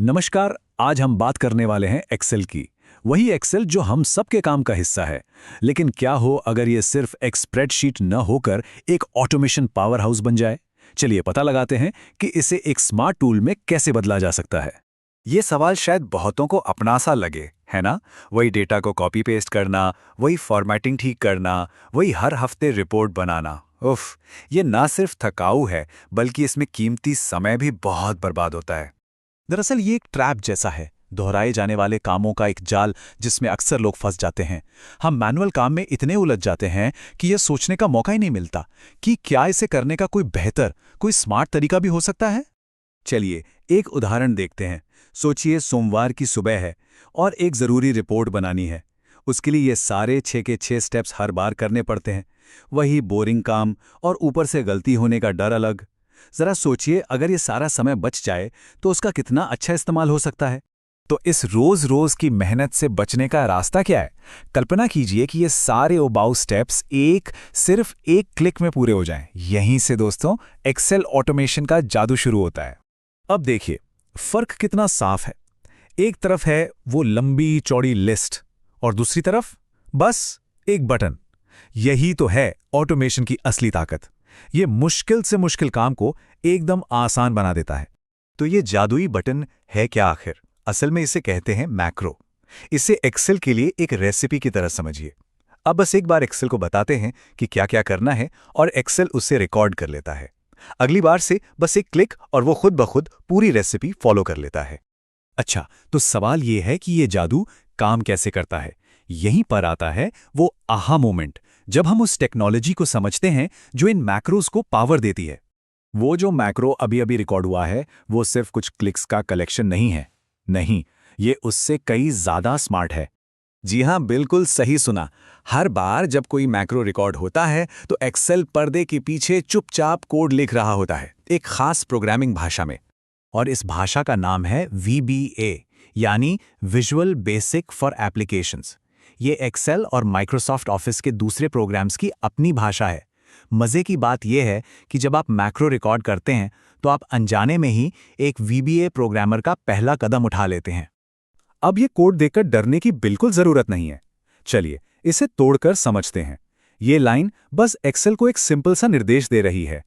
नमस्कार। आज हम बात करने वाले हैं एक्सेल की। वही एक्सेल जो हम सबके काम का हिस्सा है। लेकिन क्या हो अगर ये सिर्फ एक स्प्रेडशीट न होकर एक ऑटोमेशन पावर हाउस बन जाए। चलिए पता लगाते हैं कि इसे एक स्मार्ट टूल में कैसे बदला जा सकता है। ये सवाल शायद बहुतों को अपना सा लगे, है ना? वही डेटा को कॉपी पेस्ट करना, वही फॉर्मेटिंग ठीक करना, वही हर हफ्ते रिपोर्ट बनाना। उफ, ये ना सिर्फ थकाऊ है, बल्कि इसमें कीमती समय भी बहुत बर्बाद होता है। दरअसल ये एक ट्रैप जैसा है, दोहराए जाने वाले कामों का एक जाल जिसमें अक्सर लोग फंस जाते हैं। हम मैनुअल काम में इतने उलझ जाते हैं कि यह सोचने का मौका ही नहीं मिलता कि क्या इसे करने का कोई बेहतर, कोई स्मार्ट तरीका भी हो सकता है। चलिए एक उदाहरण देखते हैं। सोचिए सोमवार की सुबह है और एक ज़रूरी रिपोर्ट बनानी है। उसके लिए ये सारे 6 के 6 स्टेप्स हर बार करने पड़ते हैं। वही बोरिंग काम और ऊपर से गलती होने का डर अलग। ज़रा सोचिए अगर ये सारा समय बच जाए तो उसका कितना अच्छा इस्तेमाल हो सकता है। तो इस रोज रोज की मेहनत से बचने का रास्ता क्या है? कल्पना कीजिए कि ये सारे ओबाऊ स्टेप्स सिर्फ एक क्लिक में पूरे हो जाएं। यहीं से दोस्तों एक्सेल ऑटोमेशन का जादू शुरू होता है। अब देखिए फर्क कितना साफ है। एक तरफ है वो लंबी चौड़ी लिस्ट और दूसरी तरफ बस एक बटन। यही तो है ऑटोमेशन की असली ताकत। ये मुश्किल से मुश्किल काम को एकदम आसान बना देता है। तो ये जादुई बटन है क्या आखिर? असल में इसे कहते हैं मैक्रो। इसे एक्सेल के लिए एक रेसिपी की तरह समझिए। अब बस एक बार एक्सेल को बताते हैं कि क्या क्या करना है और एक्सेल उसे रिकॉर्ड कर लेता है। अगली बार से बस एक क्लिक और वो खुद ब खुद पूरी रेसिपी फॉलो कर लेता है। अच्छा, तो सवाल ये है कि ये जादू काम कैसे करता है। यहीं पर आता है वो आहा मोमेंट, जब हम उस टेक्नोलॉजी को समझते हैं जो इन मैक्रोस को पावर देती है। वो जो मैक्रो अभी अभी रिकॉर्ड हुआ है वो सिर्फ कुछ क्लिक्स का कलेक्शन नहीं है। नहीं, ये उससे कई ज्यादा स्मार्ट है। जी हाँ, बिल्कुल सही सुना। हर बार जब कोई मैक्रो रिकॉर्ड होता है तो एक्सेल पर्दे के पीछे चुपचाप कोड लिख रहा होता है, एक खास प्रोग्रामिंग भाषा में। और इस भाषा का नाम है VBA, यानी विजुअल बेसिक फॉर एप्लीकेशंस। ये एक्सेल और माइक्रोसॉफ्ट ऑफिस के दूसरे प्रोग्राम्स की अपनी भाषा है। मजे की बात यह है कि जब आप मैक्रो रिकॉर्ड करते हैं तो आप अनजाने में ही एक VBA प्रोग्रामर का पहला कदम उठा लेते हैं। अब ये कोड देखकर डरने की बिल्कुल जरूरत नहीं है। चलिए इसे तोड़कर समझते हैं। ये लाइन बस एक्सेल को एक सिंपल सा निर्देश दे रही है।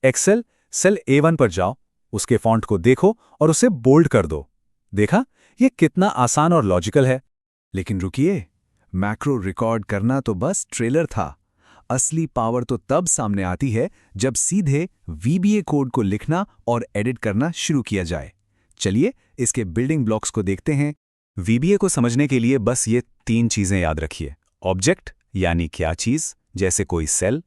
एक्सेल, सेल A1 पर जाओ, उसके फॉन्ट को देखो और उसे बोल्ड कर दो। देखा, ये कितना आसान और लॉजिकल है। लेकिन रुकिए, मैक्रो रिकॉर्ड करना तो बस ट्रेलर था। असली पावर तो तब सामने आती है जब सीधे VBA कोड को लिखना और एडिट करना शुरू किया जाए। चलिए इसके बिल्डिंग ब्लॉक्स को देखते हैं। VBA को समझने के लिए बस ये 3 चीजें याद रखिए। ऑब्जेक्ट यानी क्या चीज, जैसे कोई सेल।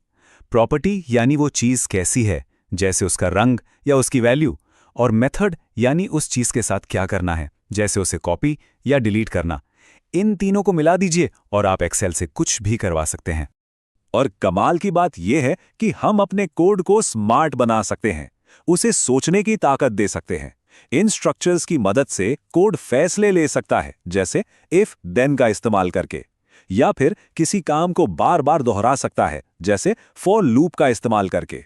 प्रॉपर्टी यानी वो चीज कैसी है, जैसे उसका रंग या उसकी वैल्यू। और मेथड यानी उस चीज के साथ क्या करना है, जैसे उसे कॉपी या डिलीट करना। इन तीनों को मिला दीजिए और आप एक्सेल से कुछ भी करवा सकते हैं। और कमाल की बात यह है कि हम अपने कोड को स्मार्ट बना सकते हैं, उसे सोचने की ताकत दे सकते हैं। इन स्ट्रक्चर्स की मदद से कोड फैसले ले सकता है, जैसे इफ देन का इस्तेमाल करके, या फिर किसी काम को बार बार दोहरा सकता है, जैसे फॉर लूप का इस्तेमाल करके।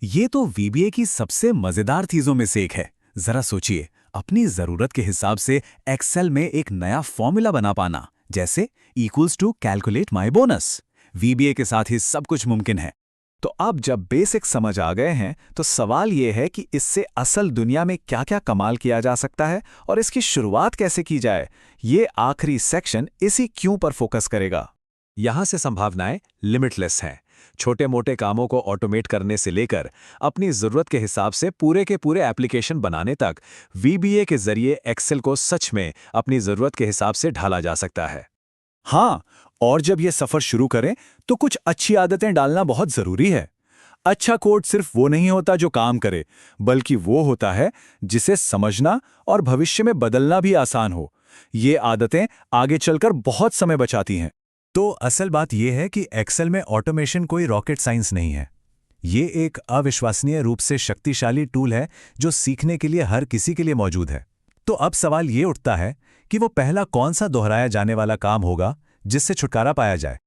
ये तो VBA की सबसे मजेदार चीजों में से एक है। जरा सोचिए, अपनी जरूरत के हिसाब से एक्सेल में एक नया फॉर्मूला बना पाना, जैसे equals to calculate my bonus. VBA के साथ ही सब कुछ मुमकिन है। तो अब जब बेसिक समझ आ गए हैं तो सवाल यह है कि इससे असल दुनिया में क्या क्या कमाल किया जा सकता है और इसकी शुरुआत कैसे की जाए। ये आखिरी सेक्शन इसी क्यों पर फोकस करेगा। यहां से संभावनाएं लिमिटलेस हैं। छोटे मोटे कामों को ऑटोमेट करने से लेकर अपनी जरूरत के हिसाब से पूरे के पूरे एप्लीकेशन बनाने तक VBA के जरिए एक्सेल को सच में अपनी जरूरत के हिसाब से ढाला जा सकता है। हाँ, और जब ये सफर शुरू करें तो कुछ अच्छी आदतें डालना बहुत जरूरी है। अच्छा कोड सिर्फ वो नहीं होता जो काम करे, बल्कि वो होता है जिसे समझना और भविष्य में बदलना भी आसान हो। ये आदतें आगे चलकर बहुत समय बचाती हैं। तो असल बात यह है कि एक्सेल में ऑटोमेशन कोई रॉकेट साइंस नहीं है। ये एक अविश्वसनीय रूप से शक्तिशाली टूल है जो सीखने के लिए हर किसी के लिए मौजूद है। तो अब सवाल ये उठता है कि वो पहला कौन सा दोहराया जाने वाला काम होगा जिससे छुटकारा पाया जाए।